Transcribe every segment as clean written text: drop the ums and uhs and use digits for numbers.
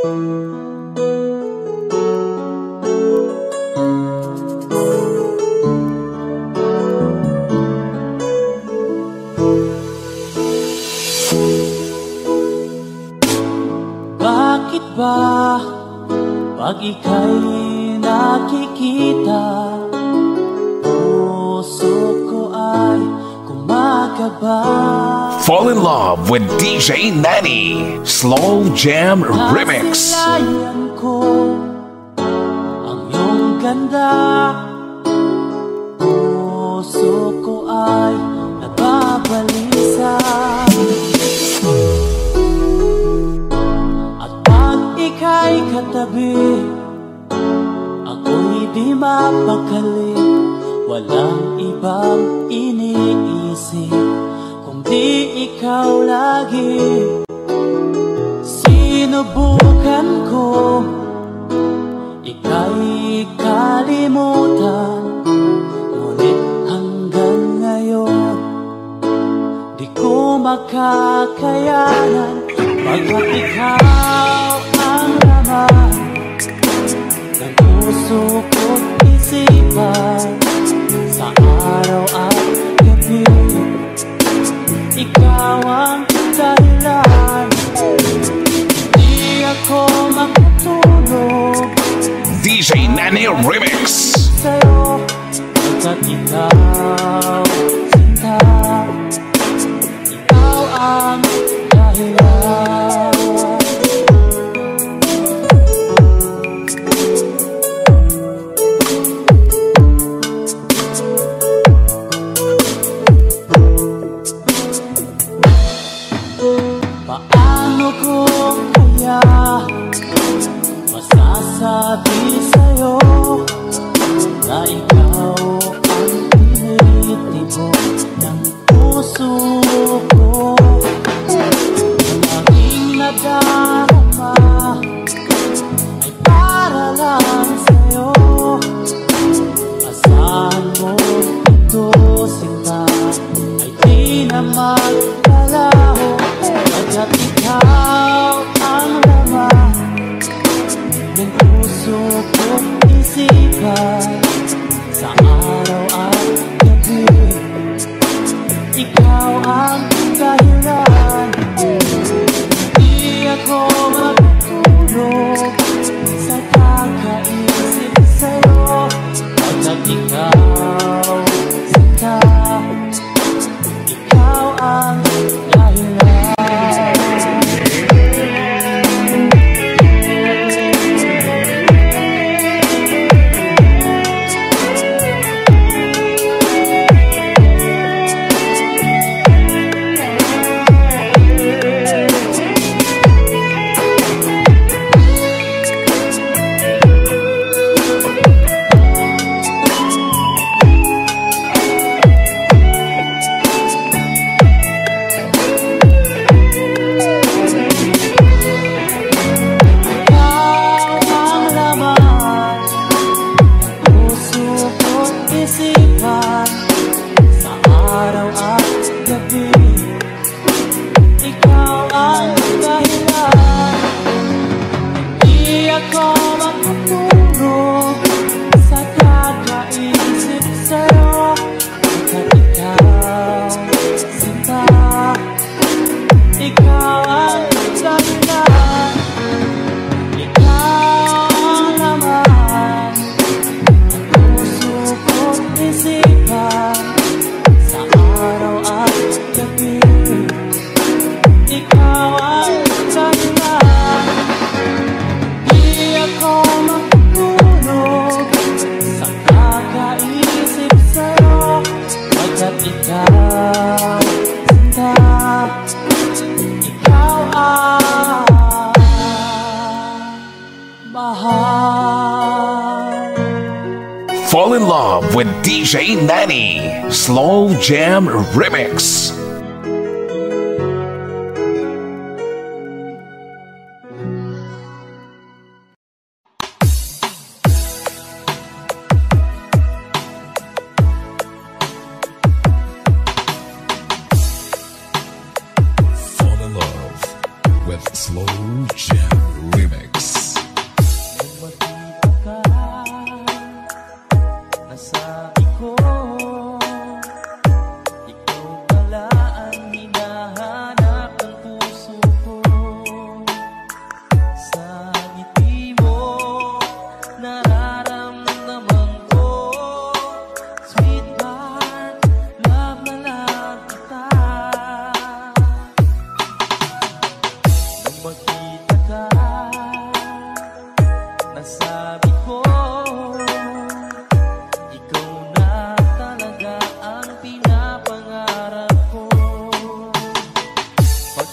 Bakit ba pag ika'y nakikita, puso ko ay kumakaba? Fall in love with DJ Nanny Slow Jam Remix. Nasilayan ko ang iyong ganda, puso ko ay nababalisa. At pag ika'y katabi, ako'y di mapakali. Walang ibang iniisip kundi ikaw lagi. Sinubukan ko ika'y kalimutan, ngunit hanggang ngayon di ko makakayanan. Pagkat ikaw ang laman ng puso ko't isipan, sa araw at gabi ikaw ang dahilan. Di ako makatulog DJ Nanny Remix. sa'yo, pagkat ikaw sinta, ikaw ang dahilan. Paano ko kaya masasabi sa'yo na ikaw ang tinitibok ng puso ko? Ang aking nadarama ay para lang sa'yo. Asahan mo ito, sinta, ay di na magkalaho. Pagkat ikaw ang laman ng puso ko't isipan, sa araw at gabi ikaw ang dahilan. Di ako matutulog sa kakaisip sa'yo, pagkat ikaw sinta, ikaw ang dahilan. Fall in love with DJ Nanny Slow Jam Remix. Fall in love with Slow Jam Remix.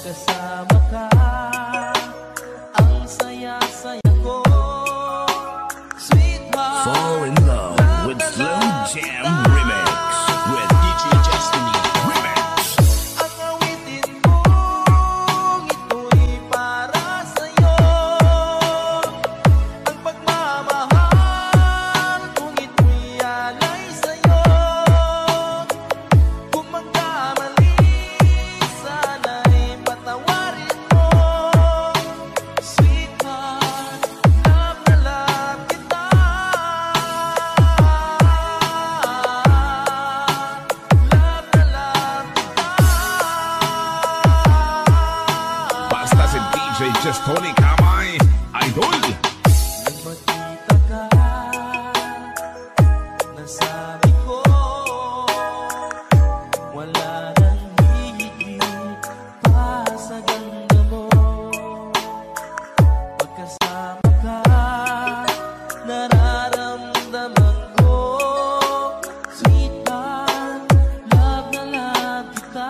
kasama ka, ang saya-saya ko, sweetheart. Fall in love with Slow Jam Remix with DJ Destiny Remix. Ang awitin mong ito'y para sa'yo, ang pagmamahal kung ito'y alay sa'yo. Kung magkamali, sana'y patawarin mo, sweetheart. Love na love kita, love na love kita. Basta si DJ Just Tony Kamay, idol. Nang makita ka, nasabi ko, wala nang hihigit pa sa ganda mo. Pagkasama ka, nararamdaman ko, sweetheart, love na love kita.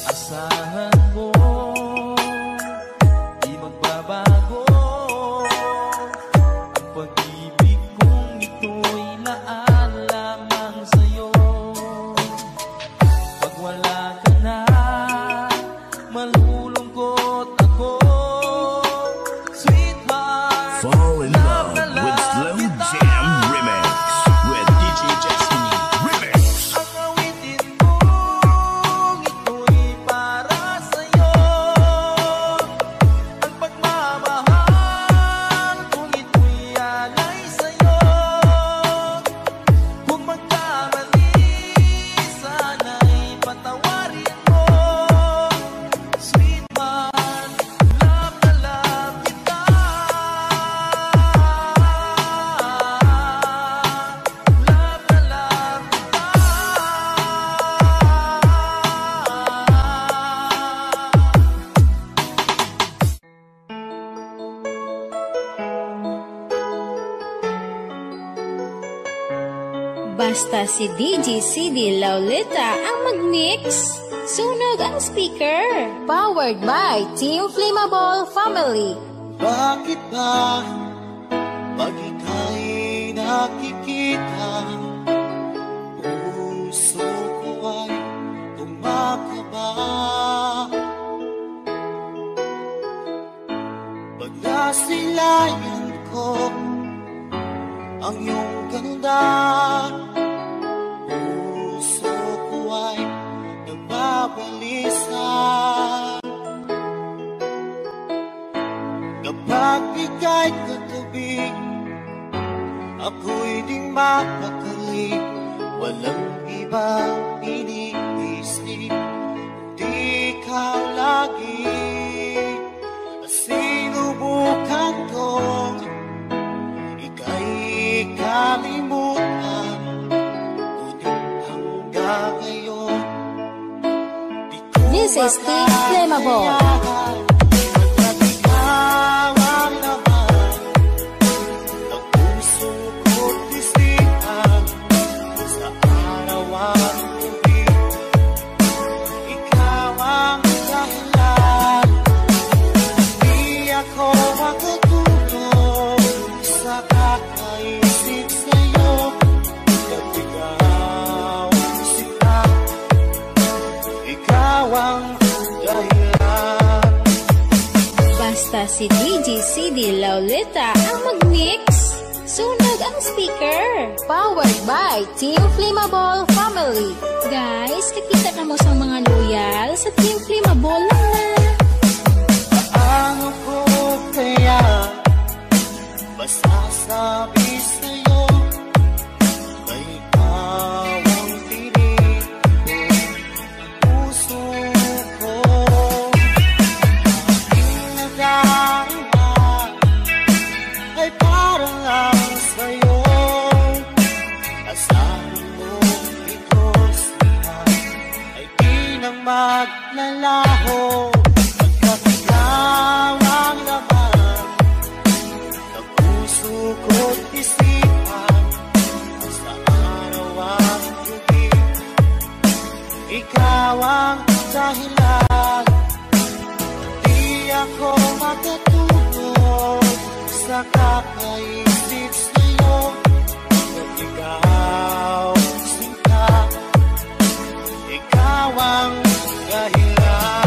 Asahan mo, di magbabago ang pag-ibig kong ito'y laan lamang sa'yo. Pag wala ka na, malulungkot ako, sweetheart. Fall in Love love na with love Slow kita. Jam Remix with DJ Destiny Remix. Ang awitin mong ito'y para sa'yo, ang pagmamahal kung ito'y alay sa'yo. Kung magkamali, sana'y patawarin mo, sweetheart. Love na love kita, love na love kita. Basta si DJ CD Lauleta ang mag-mix. Sunog ang speaker. Powered by Team Flammable Family. Bakit ba pag ika'y nakikita, puso ko ay tumakaba? Pag nasilayan ko ang iyong ganda, puso ko ay nagbabalisa. Kapag ika'y katabi, ako'y di mapakali. Walang ibang iniisip, di ikaw lagi. Sinubukan kong ika'y kalimutan, ngunit hanggang ngayon di ko This is Team Flammable. makayanan. Pagkat ikaw ang laman ng puso ko't isipan, sa araw at gabi, ikaw ang dahilan. Di ako makatulog sa kakaisip sa'yo, at ikaw ang sila, ikaw ang dahilan. Basta si DJ CD Lauleta ang mag-mix. Sunog ang speaker. Powered by Team Flammable Family. Guys, kakita ka mo sa mga loyal sa Team Flammable lang na. Paano ko kaya masasabi sa'yo na ikaw ang tinig ng puso ko? Aking nadarama ay parang lang sa'yo. Asahan mo ito siya ay di na maglalaho. Pagkat ikaw ang laman ng puso ko't isipan, sa araw at gabi, ikaw ang dahilan. Di ako matutulog sa kakaisip sa'yo. At ikaw, sinta, ikaw ang dahilan.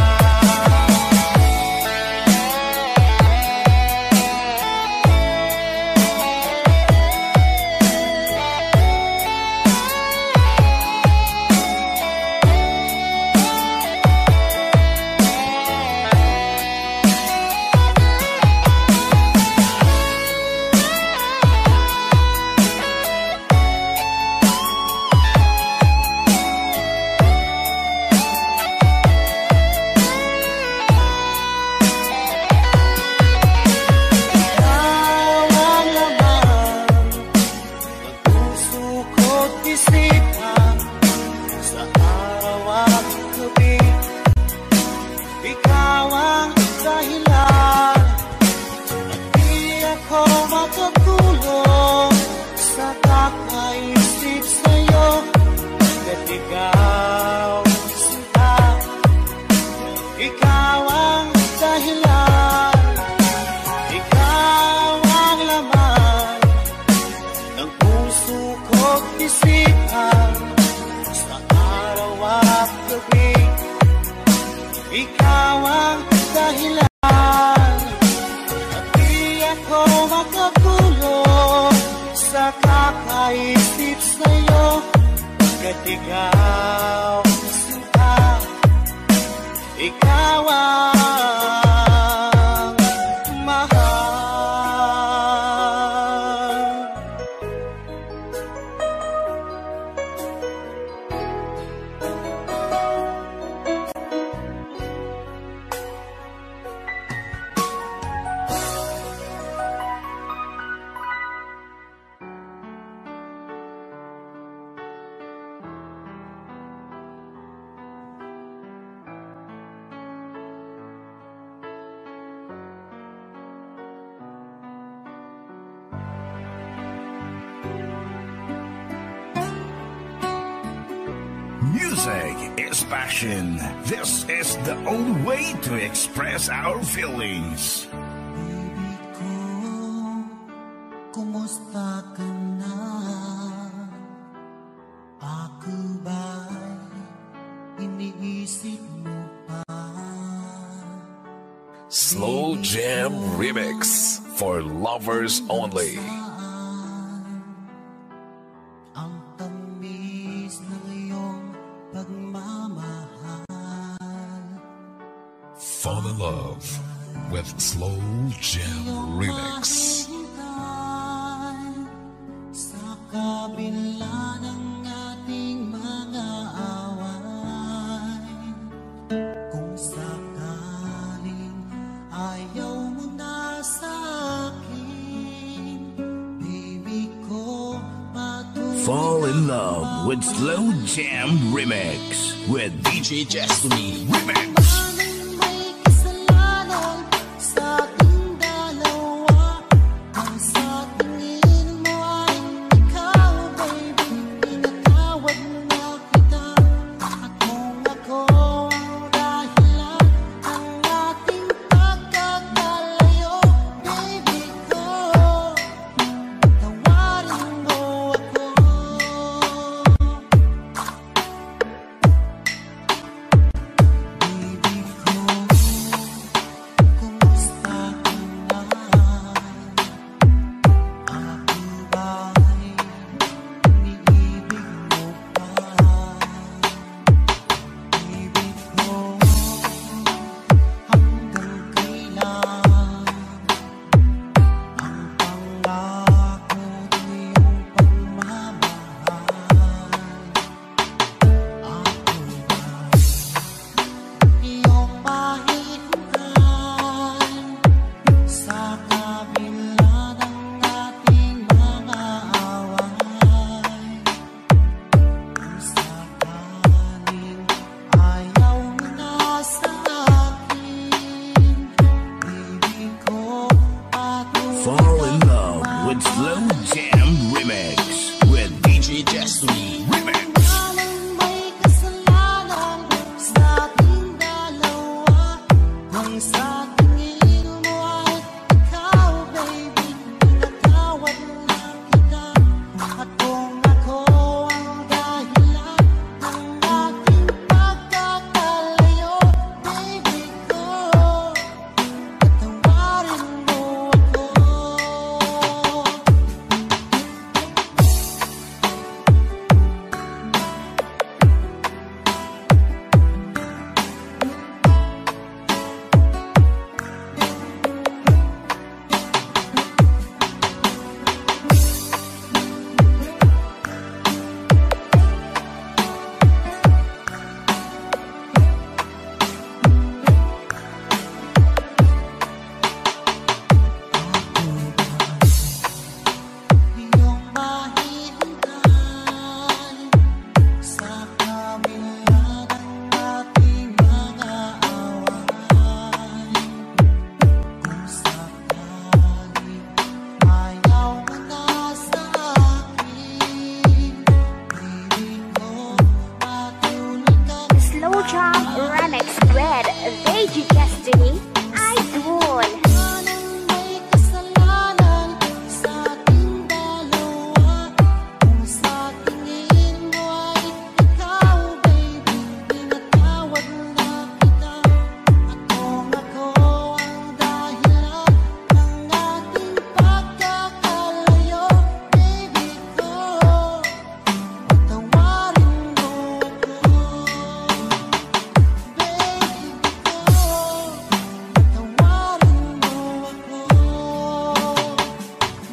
Ikaw, sinta, ikaw ang mahal. Music is passion. This is the only way to express our feelings. Baby ko, kumusta ka na? Ako ba'y iniisip mo pa? Slow Jam Remix for lovers only. Ang tamis ng iyong pagmamahal. Fall in love with Slow Jam Remix. Sa kabila ng ating mga away, kung sakaling ayaw mo na sa akin, baby ko, patuloy. Fall in love with Slow Jam Remix with DJ Destiny Remix. May kasalanan sa ating dalawa. Ang sa tingin mo ay ikaw, baby. Pinatawad na kita. At kung ako ang dahilan ng ating pagkakalayo, baby ko, tawarin mo ako. Baby Jam Remix with Veggie Destiny Idol. Anong may kasalanan sa ating dalawa? Kung sa tingin mo ay ikaw, baby, pinatawad na kita. Ako ang dahilan ng ating pagkakalayo, baby ko. Patawarin mo ako, baby ko. Patawarin mo ako,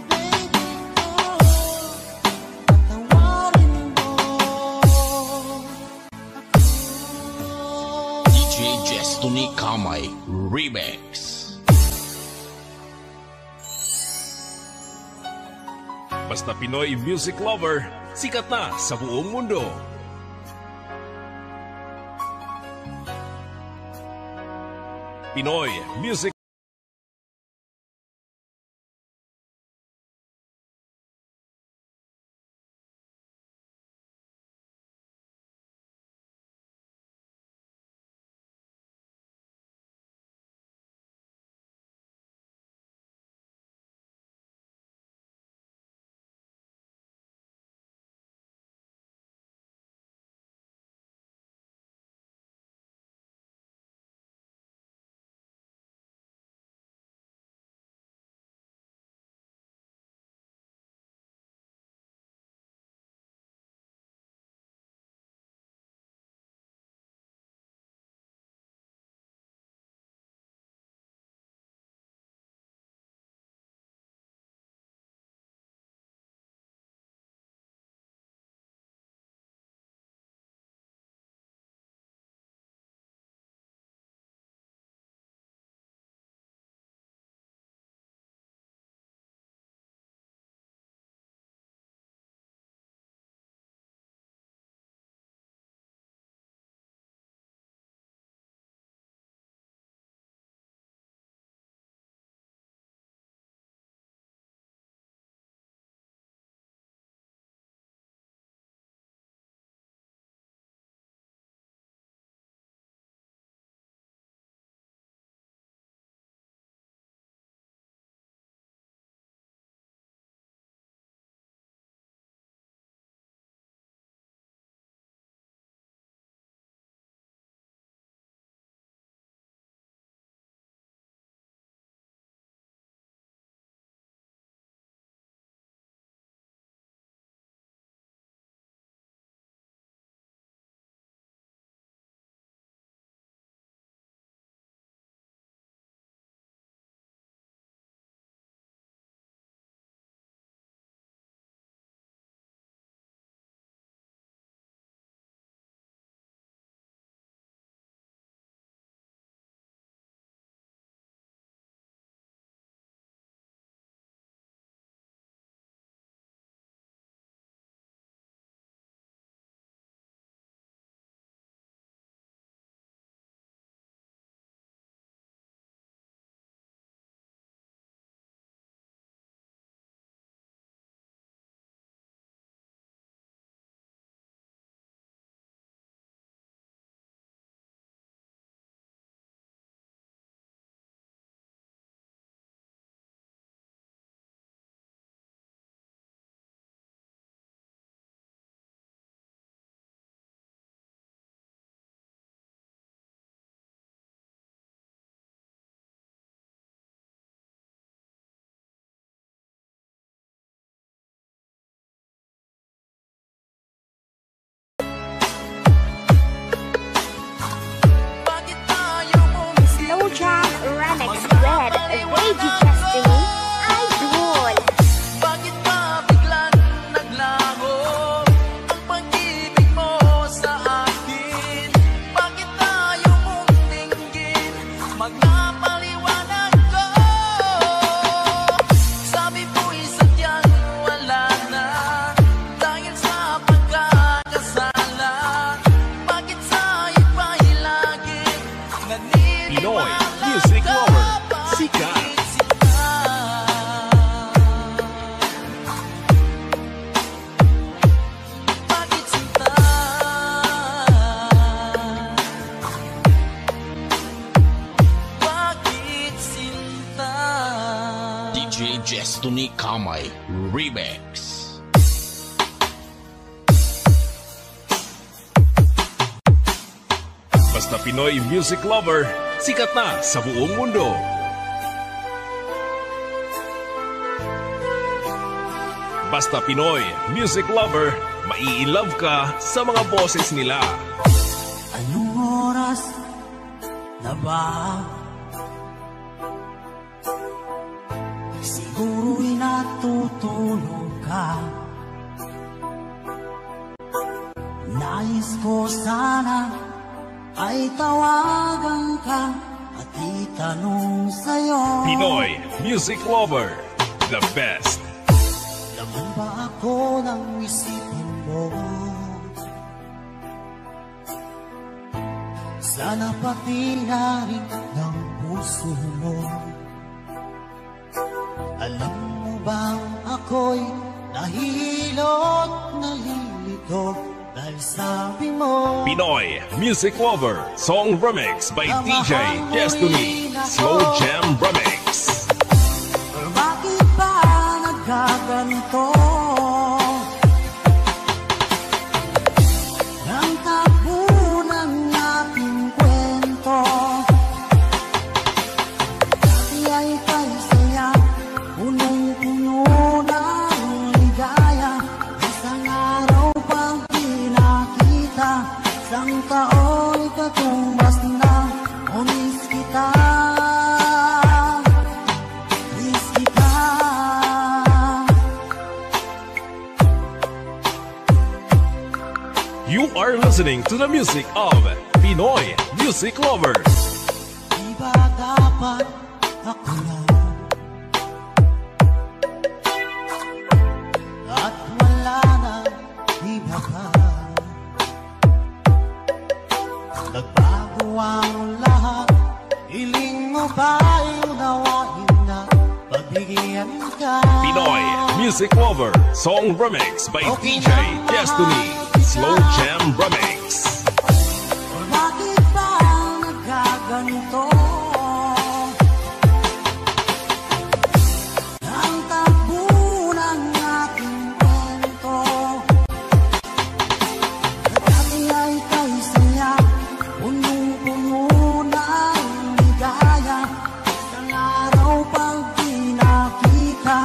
baby ko. Patawarin mo ako. DJ Destiny Kamay Remix. Basta Pinoy music lover, sikat na sa buong mundo. Pinoy Music Slow Jam Remix with Veggie Destiny Idol. Bakit ba biglang naglaho ang pag-ibig mo sa akin? Bakit tayo mong tinggin? Magpapaliwanag ko. Sabi mo'y sadyang wala na dahil sa pagkakasala. Bakit sa iba'y laging Pinoy naniniwala music ka? lover, Bakit sikat. sila? Bakit sinta? DJ Destiny Kamay Remix. Basta Pinoy Music Lover, sikat na sa buong mundo. Basta Pinoy Music Lover, mai-love ka sa mga boses nila. Anong oras na ba? Siguro'y natutulog ka. Nais ko sana ay tawagan ka at itanong sa'yo. Pinoy Music Lover, the best. Laman ba ako ng isipin mo? Sana pati na rin ng puso mo. Alam mo bang ako'y nahihilot, nalilito dahil sabi mo Pinoy Music Lover, song remix by DJ Destiny, Slow Jam Remix. Pero bakit ba nagkaganito? Ang takbo ng ating kwento dati ay kay saya, punong-puno ng ligaya. Isang araw pang pinakita, isang taon katumbas na, unis kita, miss kita. You are listening to the music of Pinoy Music Lover. Di ba dapat ako na at wala na iba ka? Nagbago ang lahat, hiling mo ba'y unawain na pagbigyan ka? Pinoy Music Lover, song remix by DJ Destiny, Slow Jam Remix. O bakit ba nagkaganito? Ang takbo ng ating kwento dati ay kay saya, punong-puno ng ligaya. Isang araw pang pinakita,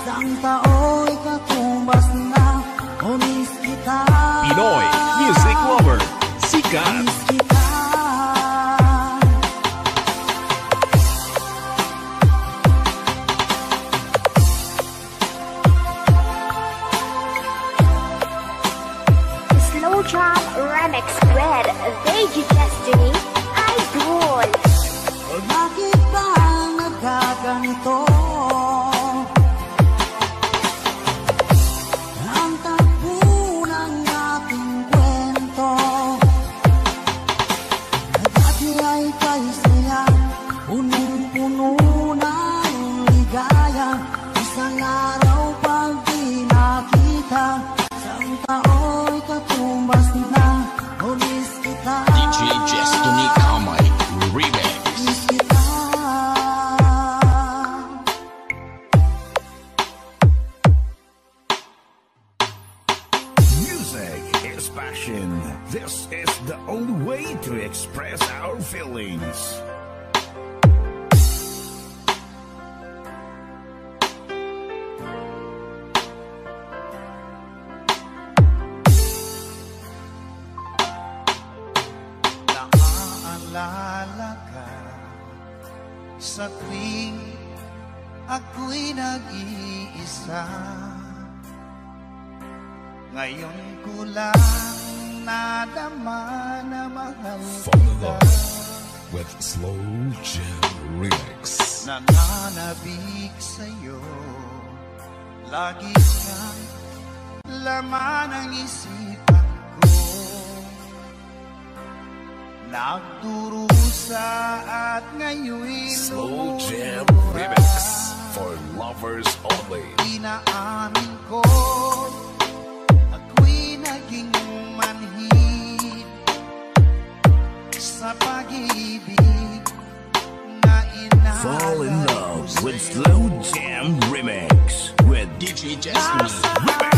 isang tao'y katumbas na, unis kita. Pinoy Music Lover, sikat. Miss kita. Slow Jam Remix with DJ Destiny Idol. O bakit ba nagkaganito? Ang takbo ng ating kwento dati ay kay saya, punong-puno ng ligaya. Isang araw pang pinakita, isang tao'y katumbas na, unis kita. DJ Destiny Kamay Remix. Miss kita. Music is passion. This is the only way to express our feelings. Naaalala ka sa tuwing ako'y nag-iisa. Ngayon ko lang nadama na mahal Fall in kita. love with Slow Jam Remix. Nananabik sa'yo, lagi kang laman ng isipan ko. Nagdurusa at ngayon Slow Jam Remix for lovers only. inaamin ko, ako'y naging manhid sa pag-ibig na Fall in love with Slow Jam Remix with DJ Destiny. Remix.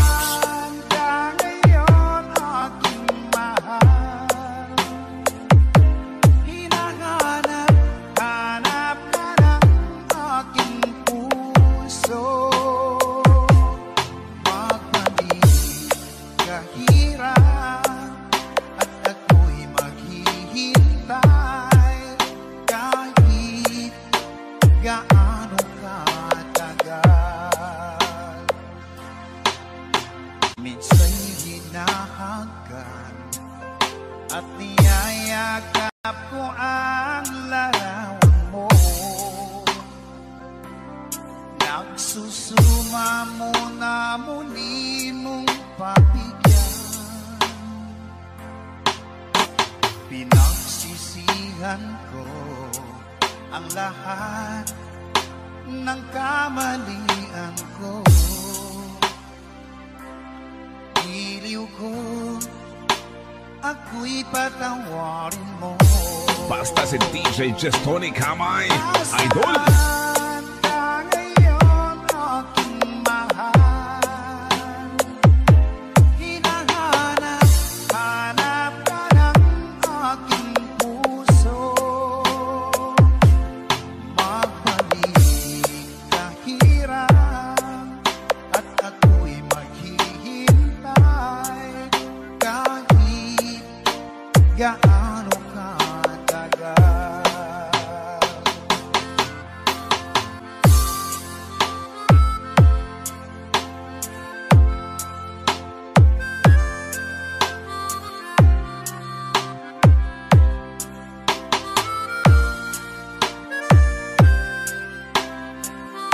At niyayakap ko ang larawan mo. Nagsusuma mo na muli mong papigyan. Pinagsisihan ko ang lahat ng kamalian ko. Iliw ko, ako'y patawarin mo. Basta si DJ Destiny Kamay, idol. Nasaan ka ngayon, aking mahal? Hinahanap, hanap ka ng aking puso. Magbalik kahirap at ako'y maghihintay kahit gaano katagal.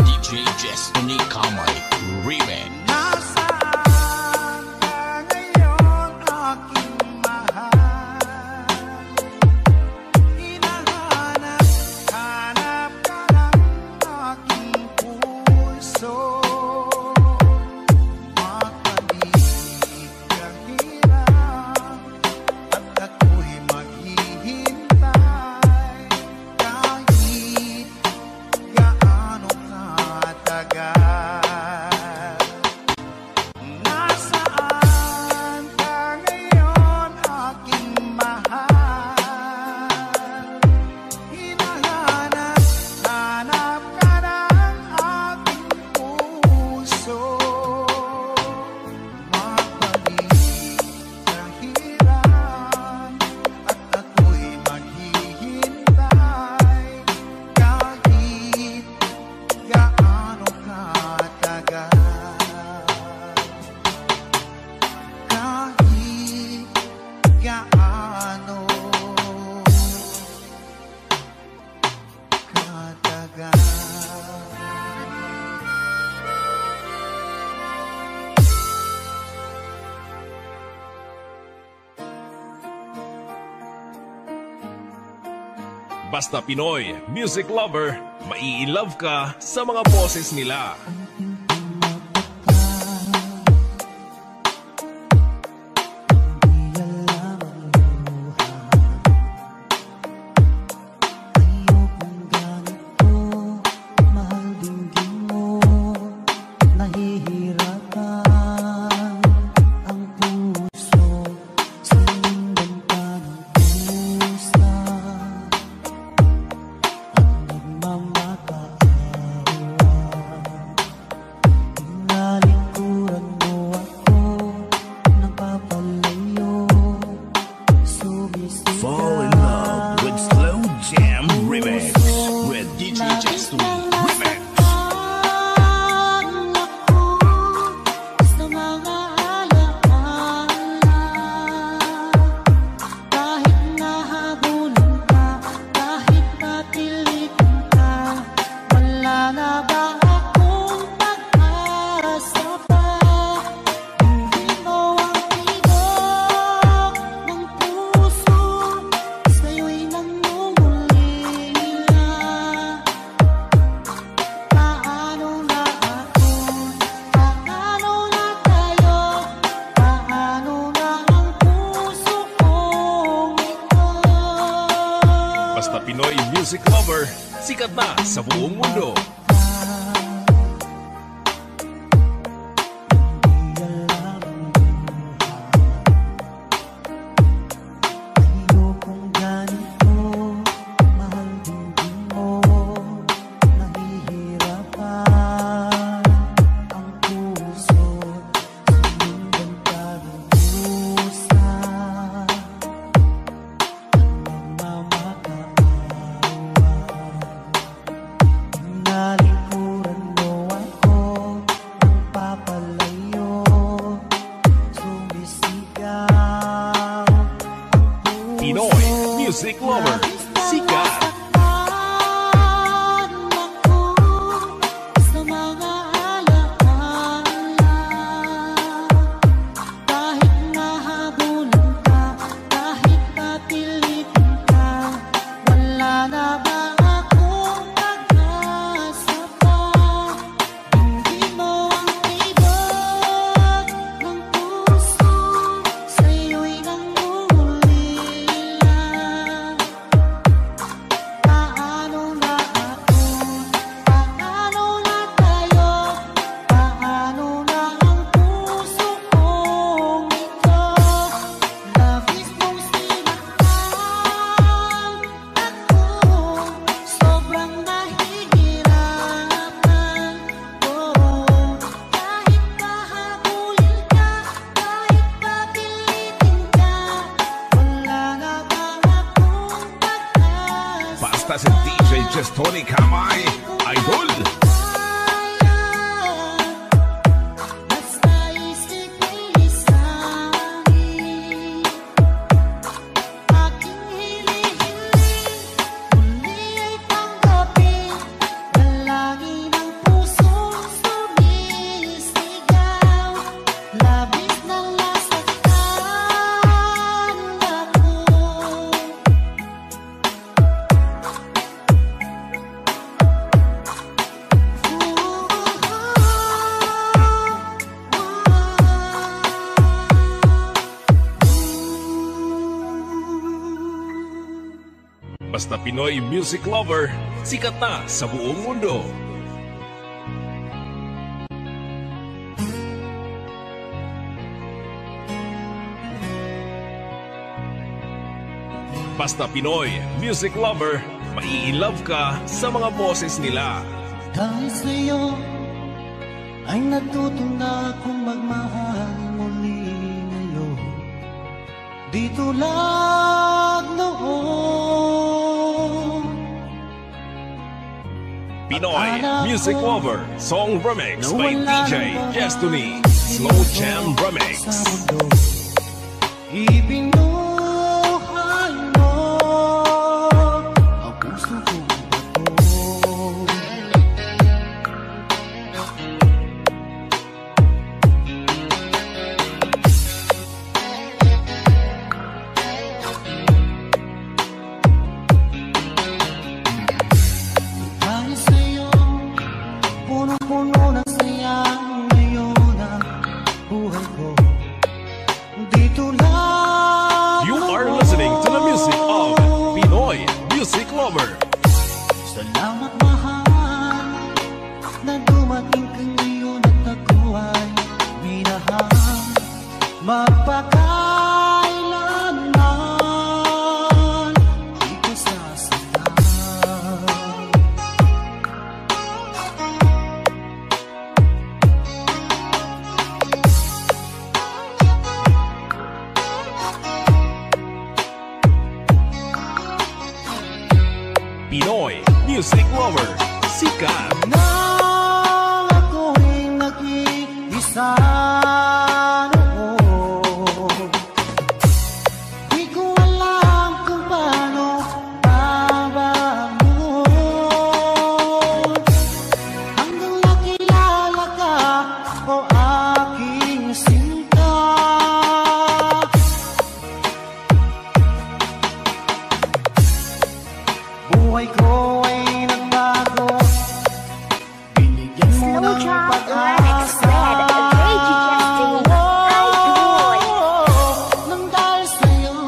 DJ Destiny Kamay Remix. Nasaan ka ngayon, aking mahal? Hinahanap, hanap ka ng aking puso. Magbalik kahirap at ako'y maghihintay kahit gaano katagal. Nasaan ka ngayon, aking mahal? Hinahanap, hanap ka ng aking puso. Magbalik kahirap at ako'y maghihintay kahit gaano katagal. Kahit gaano katagal. Basta Pinoy Music Lover, mai-love ka sa mga boses nila. Fall in love with Slow Jam Remix with DJ Destiny. Remix. Basta Pinoy Music Lover, sikat na sa buong mundo. sikat. Basta si DJ Just Tony Kamay, idol. Basta Pinoy music lover, sikat na sa buong mundo. Basta Pinoy music lover, mai-love ka sa mga boses nila. Dahil sa'yo ay natuto na akong magmahal muli ngayon. Di tulad noon. Pinoy music lover, song remix by DJ Destiny, Slow Jam Remix. Ibinuhay mo ang puso ko bato. Dahil sa'yo, punong-puno ng saya ngayon ang buhay ko. Di tulad You are listening to the music of Pinoy music lover. Salamat mahal na dumating ka ngayon at ako ay minahal. Magpakailanman di ka sasaktan. Pinoy music lover, sikat. Nang ako'y nag-iisa noon, di ko alam kung paano babangon. Hanggang nakilala ka, o aking sinta. Buhay ko ay nagbago, binigyan mo Slow ng Jam Remix pag-asa. Red, DJ Destiny, idol. Nang dahil sa'yo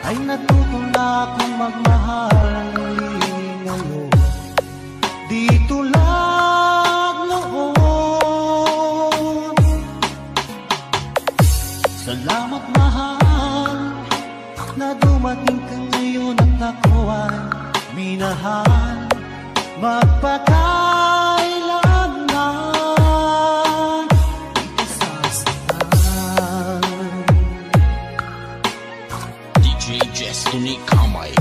ay natuto na akong magmahal muli ngayon. Di tulad noon. Salamat mahal na dumating ka ngayon at ako ay minahal. Magpakailanman di ka sasaktan. DJ Destiny Kamay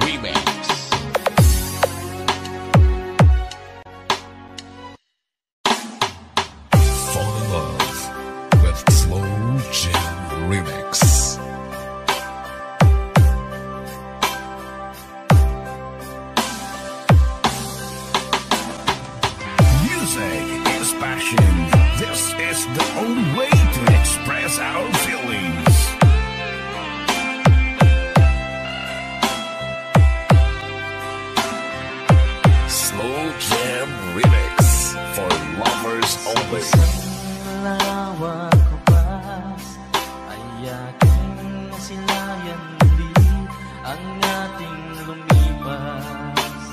Remix. Fall in love with Slow Jam Remix. is the only way to express our feelings. Slow Jam Remix for lovers only. Larawan ko pas ay aking silayan muli ang ating lumipas.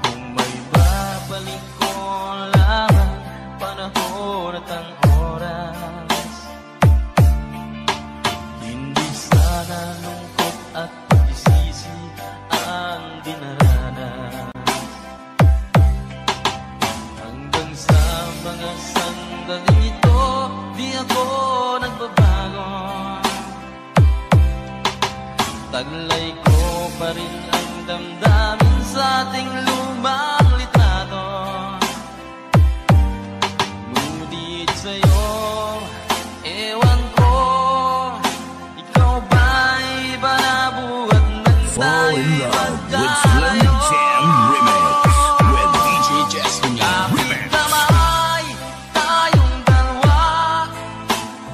Kung may babalik ko lang panahon at ang oras, hindi sana lungkot at pagsisisi ang dinaranas. Hanggang sa mga sandaling ito, di ako nagbabago. Taglay ko pa rin ang damdamin sa ating lumang litrato. Ngunit sa'yo, ewan ko, ikaw ba'y iba na buhat ng Fall in tayo'y love with Slow magkalayo? Jam Remix with DJ Destiny Remix. Kamay, tayong dalawa,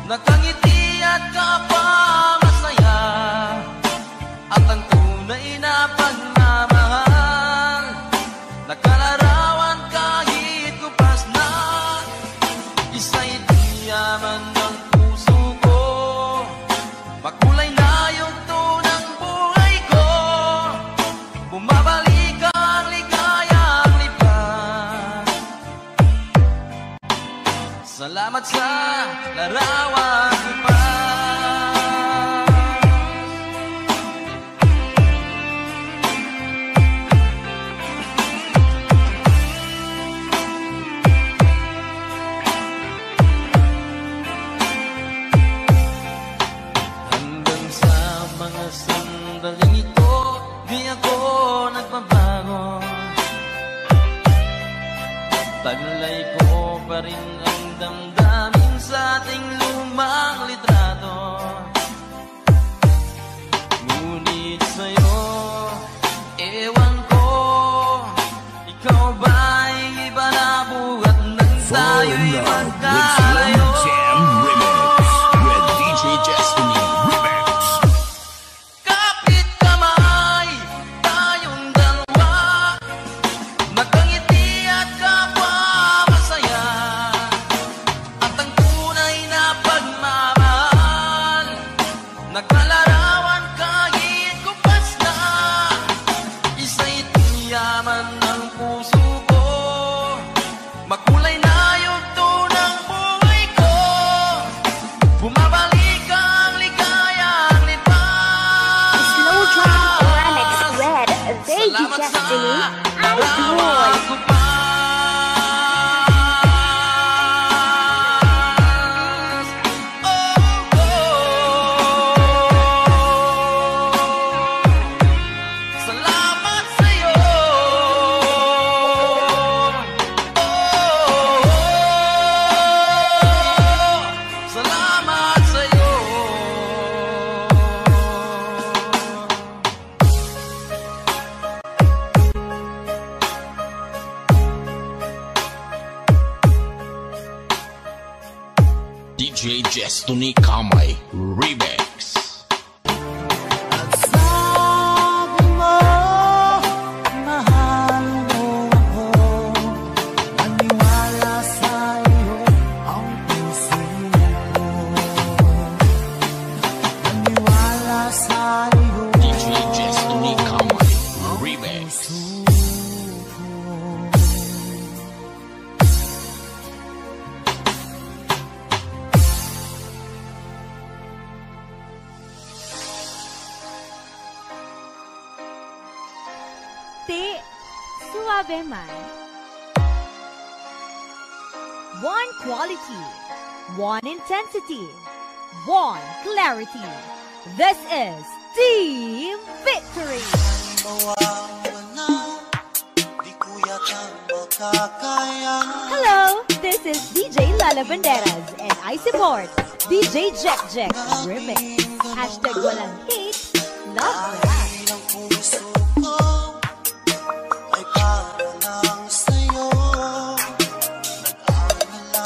nakangiti at kapangasaya, at ang tunay na pagmamahal, nakalarawan kahit kupas na, isa'y yaman ng puso ko, makulay na yung tunang buhay ko, bumabalik ang ligayang lipas. Salamat sa larawan lipas. Hanggang sa mga sandaling ito, di ako nagbabago. Taglay ko pa rin ang damdamin sa ating lumang litrato. Ngunit sa'yo, ewan ko, ikaw ba'y iba na buhat ng Fall tayo'y in love with magkalayo? Slow Jam Remix with DJ Destiny Remix. Kapit kamay, tayong dalawa, nakangiti at kapwa masaya, at ang tunay na pagmamahal, nagkalarawan kahit kupas na, isa'y yaman ng puso ko, makulay na yung tunang buhay ko, bumabalik ang ligayang lipas. Slow Jam Remix with DJ Salamat sa Destiny Ice larawan Boy. ko pas. Oh, salamat sa'yo. Salamat sa'yo. DJ Destiny Kamay Remix. Sabi mo, mahal mo ako. Naniwala sa'yo ang puso ko. Naniwala sa'yo DJ Destiny Kamay Remix. Te suave man. One quality, one intensity, one clarity. This is Team Victory. Hello, this is DJ Lala Banderas and I support DJ Jack Jack Remix. Hashtag walang hate, love rap. Ay para lang sa'yo. Nag-aalala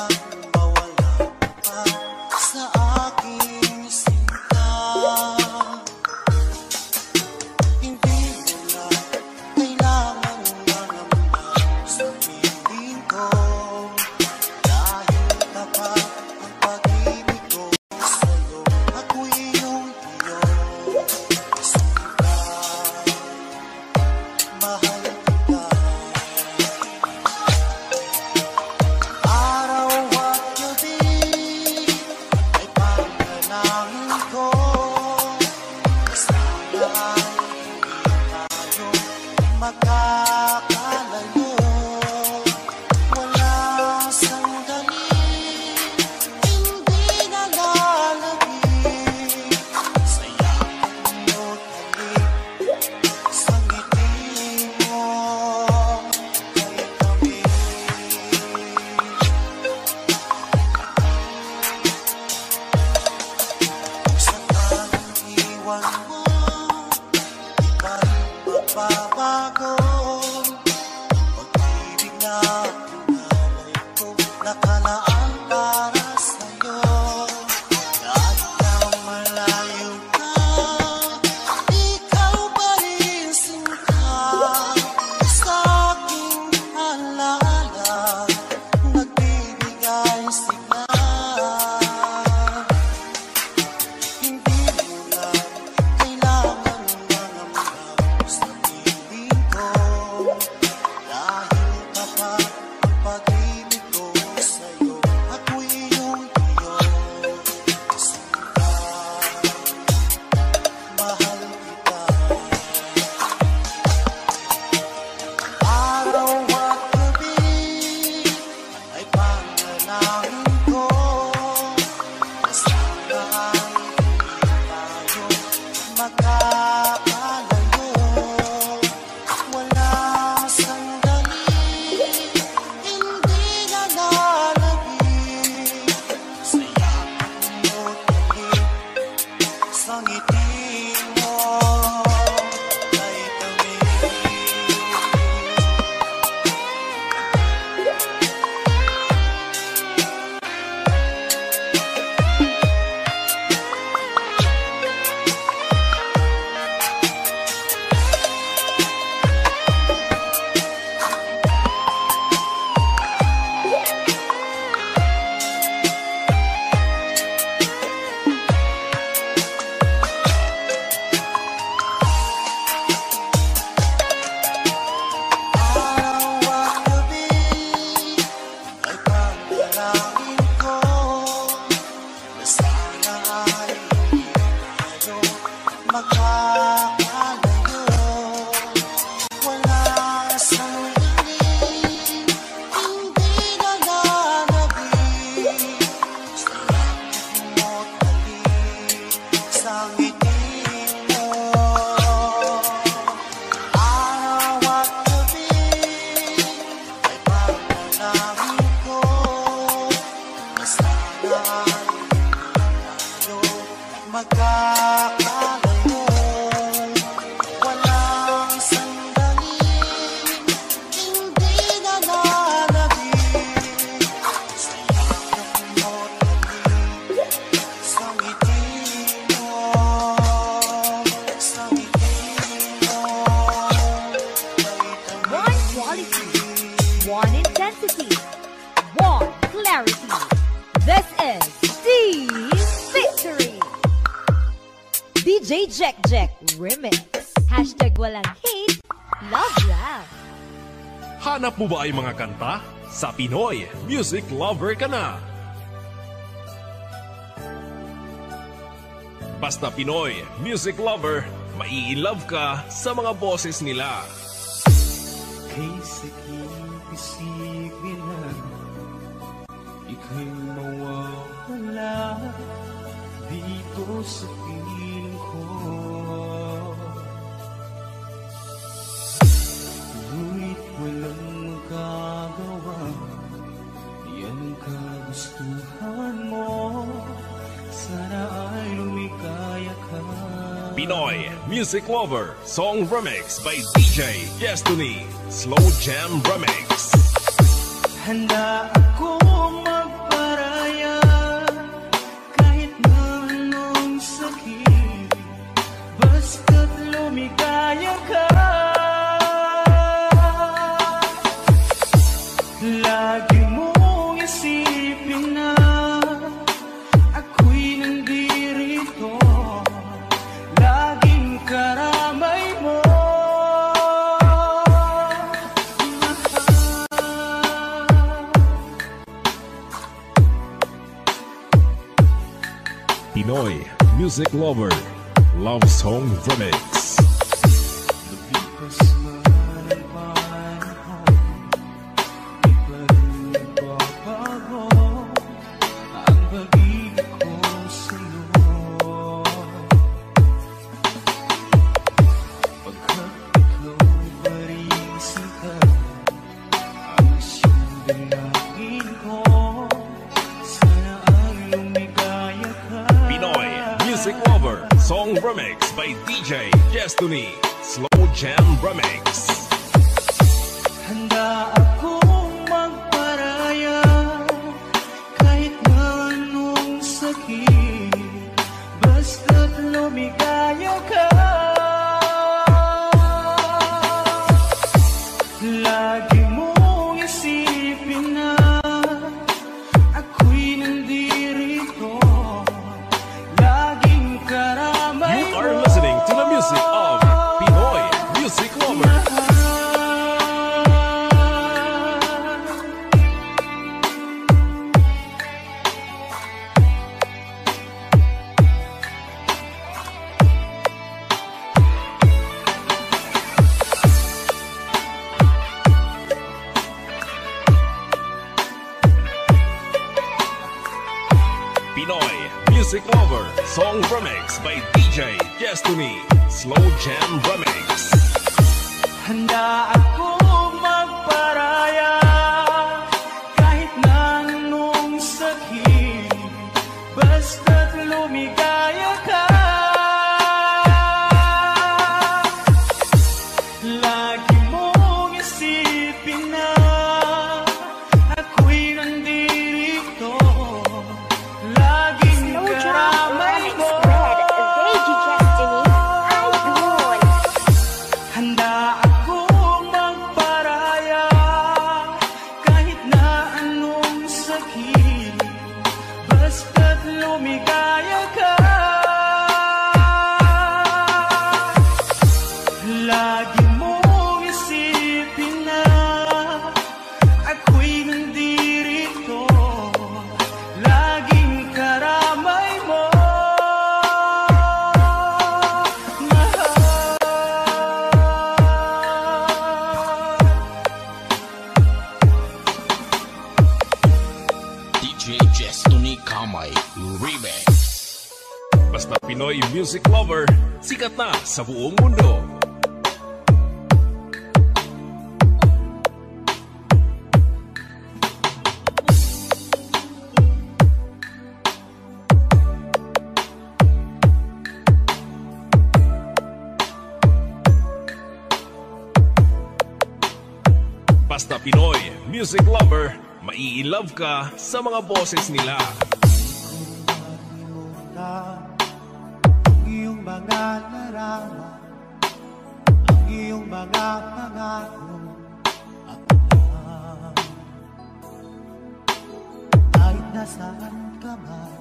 DJ Jack Jack Remix. Hashtag walang hate, love laugh. Hanap mo ba ay mga kanta? Sa Pinoy, music lover ka na. Basta Pinoy, music lover, mai-love ka sa mga boses nila. Kay sakit-isip nila, ika'y mawawala dito sa piling ko. Ngunit walang magagawa, yan kagustuhan mo. Sana ay lumikaya ka. Pinoy Music Lover Song Remix by DJ Destiny Slow Jam Remix. Handa ako magparaya kahit na anong sakit, basta't lumikaya ka. Lagi mong isipin na ako'y nandirito, laging karamay mo. Pinoy Music Lover Love Song Remix. Lumipas man ang panahon, di pa rin nagbabago ang pag-ibig ko sa'yo. Pagkat ikaw pa rin sinta, ang siyang dalangin ko, sana ay lumigaya ka. Pinoy Music Lover Song Remix by DJ Destiny Slow Jam Remix. Handa akong magparaya kahit na anong sakit, basta't lumigaya ka. Lagi mong isipin na ako'y nandirito, laging karamay You are listening to the music of Pinoy Music Lover. Pinoy Music Lover Song Remix by DJ Destiny Slow Jam Remix. Handa akong magparaya kahit na anong sakit, basta't lumigaya ka. Lagi mong isipin na ako'y nandirito, laging karamay mo. Handa akong magparaya kahit na anong sakit, basta't lumigaya ka. Lagi mong isipin na ako'y nandirito, laging karamay mo. DJ Destiny Kamay Remix. Basta Pinoy Music Lover, sikat na sa buong mundo. Basta Pinoy Music Lover, mai-love ka sa mga boses nila. Ang iyong mga larawan, ang iyong mga pangako, ako lang. Kahit nasaan ka man,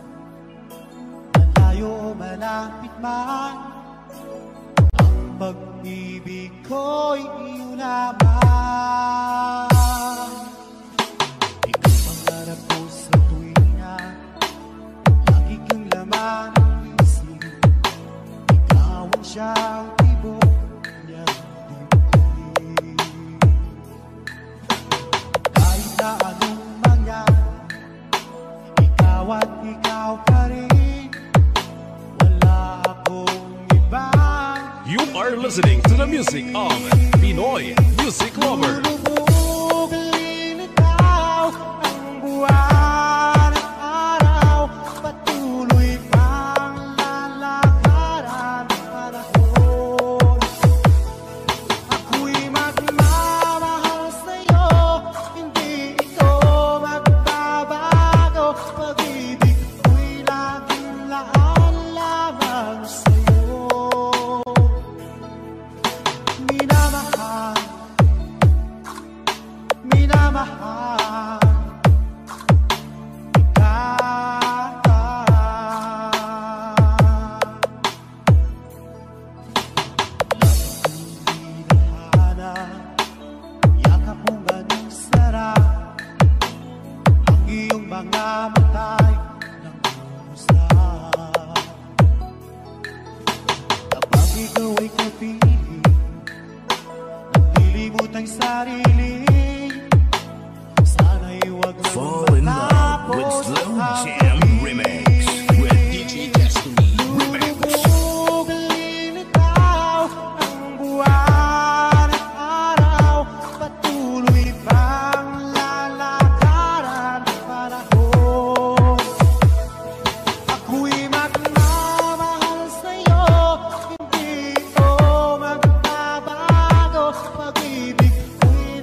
malayo o malapit man, ang pag-ibig ko'y iyo naman. Ikaw pangarap ko sa tuwina, lagi kang laman ng isip. Ikaw ang siyang tibok niyang dibdib. Kahit na anong mangyari, ikaw at ikaw pa rin. Wala akong iba. You are listening to the music of Pinoy Music Lover. Lulubog, linitaw ang buwan at araw, patuloy pang lalakaran ang panahon. Ako'y magmamahal sa'yo, hindi ito magbabago. Pag-ibig ko'y laging laan lamang sa'yo. Minamahal piling naglilimot ang sarili. Sana'y wag lang Fall in love with Slow Jam Remix with DJ Destiny Remix. Lubog lilitaw ang buwan at araw, patuloy pang lalakaran ang panahon. Ako'y magmamahal sa'yo, hindi ko magbabago. Pag-ibig ko'y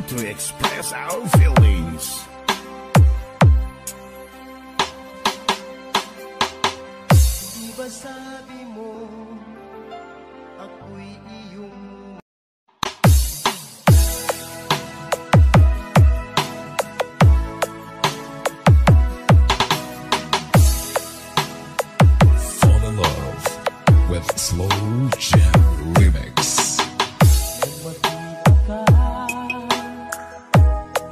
to express our feelings. Diba sabi mo, ako'y iyong Fall in love with Slow Jam Remix.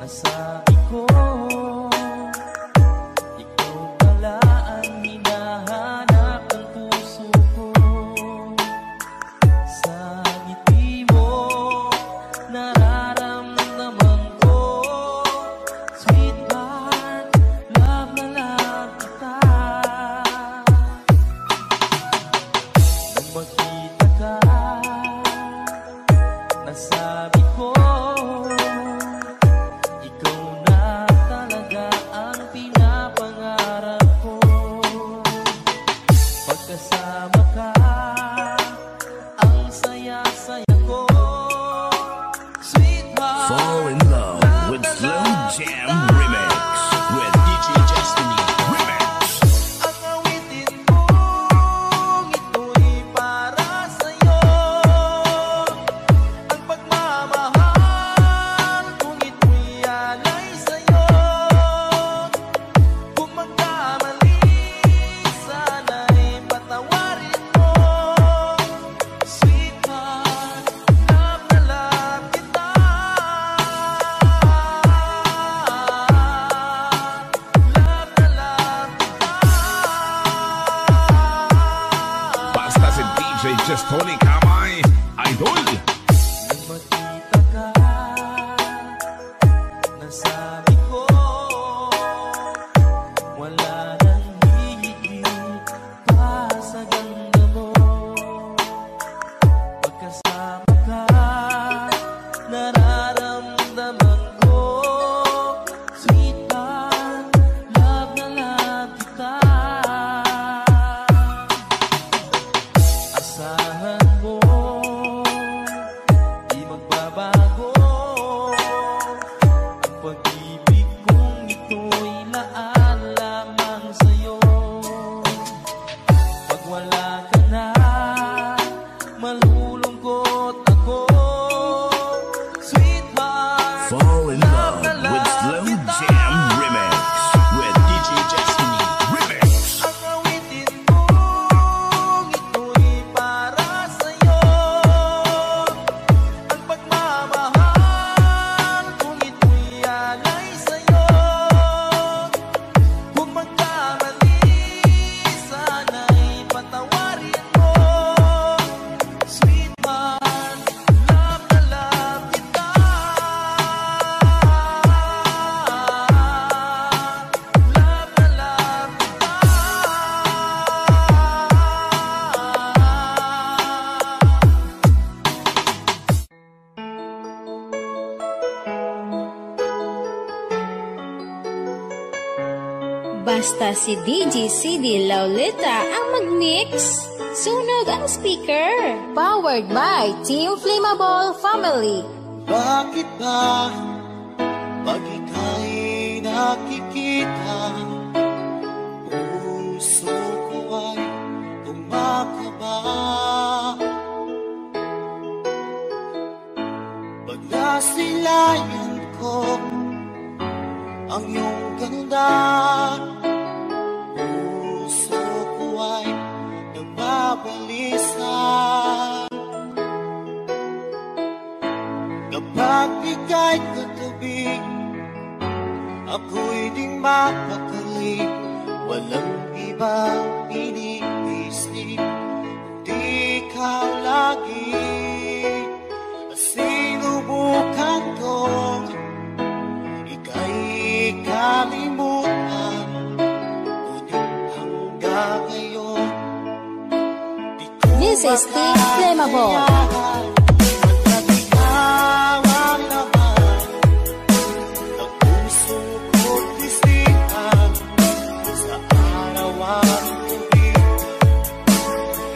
Nasabi ko, ikaw pala ang hinahanap ng puso ko. Sa ngiti mo, nararamdaman ko, sweetheart, love na love kita. Nung makita ka, nasabi ko, ikaw na talaga ang pinapangarap ko. Pagkasama ka, ang saya-saya ko, sweetheart. Fall in love with Slow Jam Remix with DJ Destiny Remix. Ang awitin mong ito'y para sa'yo. Ang pagmamahal kung ito'y alay sa'yo. Kung magkamali, sana'y patawarin mo. Sweetheart, love na love kita. Love na love kita. Basta si DJ Destiny Kamay, idol. Nung makita ka, nasabi ko, wala nang hihigit pa sa ganda mo. Pagkasama ka, nararamdaman ko, sweetheart, love na love kita. Asahan mo, di magbabago ang pag-ibig kong ito'y laan lamang sa'yo. Pag wala ka na, malulungkot ako, sweetheart. Fall in love with Slow Jam Remix with DJ Destiny Remix. Ang awitin mong ito'y para sa'yo. Ang pagmamahal kung ito'y alay sa'yo. Kung magkamali, sana'y patawarin mo. Sweetheart, love na love kita. Love na love kita. Basta si DJ CD Laulita ang mag-mix. Sunog ang speaker. Powered by Team Flammable Family. Bakit ba pag ika'y nakikita, puso ko ay kumakaba? Pag nasilayan ko ang iyong ganda, puso ko ay nagbabalisa. Kapag ika'y katabi, ako'y di mapakali. Walang ibang iniisip, di ikaw lagi. Sinubukan kong ika'y kalimutan, ngunit hanggang ngayon di ko This is Team Flammable.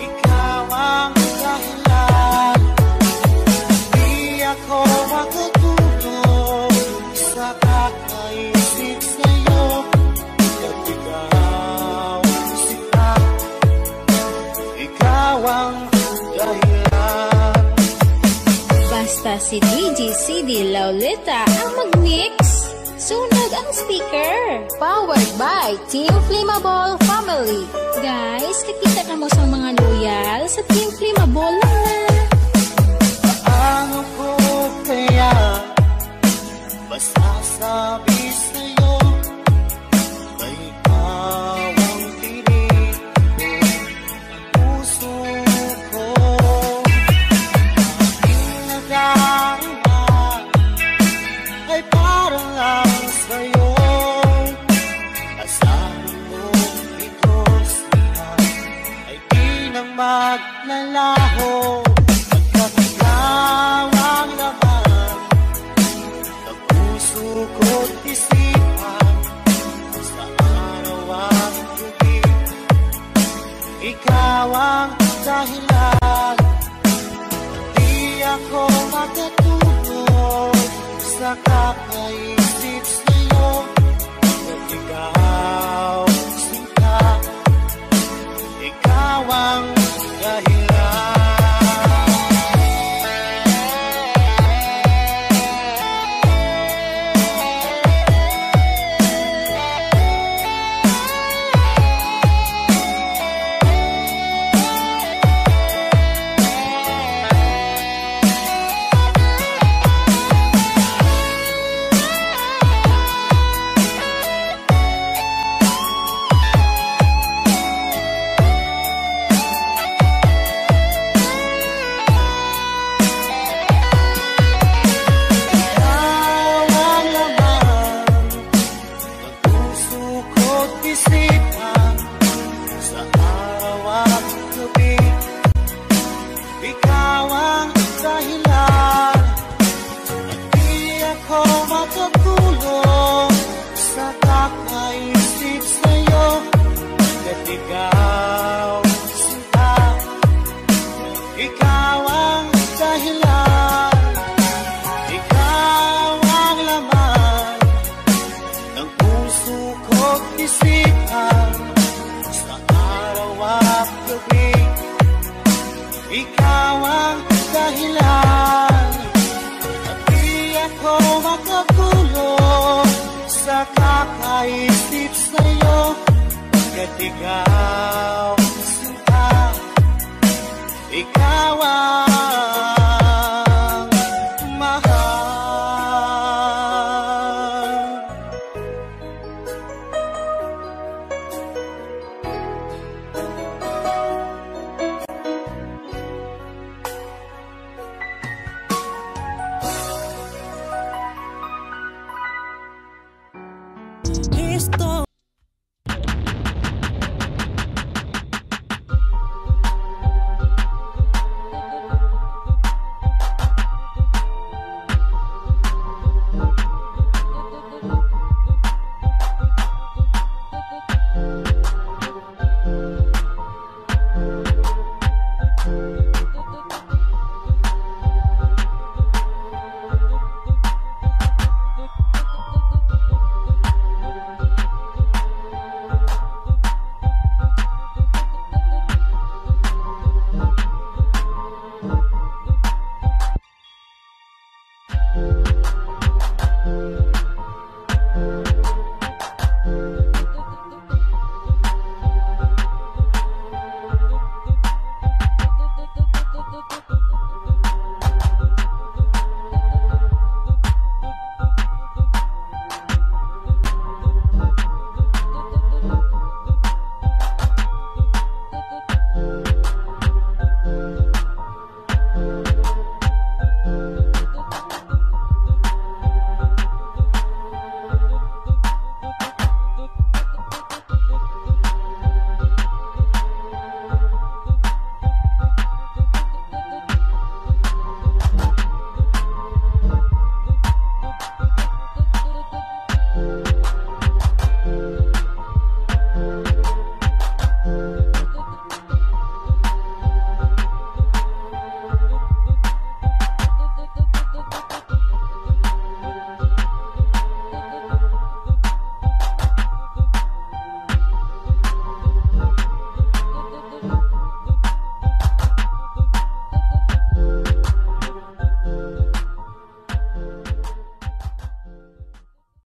Ikaw ang dahilan, di ako makatulog 3GCD Laulita ang mag-mix. Sunog ang speaker. Powered by Team Flammable Family. Guys, kakita ka mo sa mga loyal sa Team Flammable lang na. Paano ko kaya masasabi sa'yo na ikaw ang tinig ng puso ko? Aking nadarama ay parang lang sa'yo. Asahan mo ito siya ay di nang maglalaho. Ikaw ang laman ng puso ko't isipan sa araw at gabi. Ikaw ang dahilan, di ako makatulog sa kakaisip sa'yo. At ikaw, sinta, ikaw ang dahilan. Ikaw ang dahilan at di ako makakulong sa kakaisip sa'yo. Kaya't ikaw, sinta, ikaw ang mahal. Estoy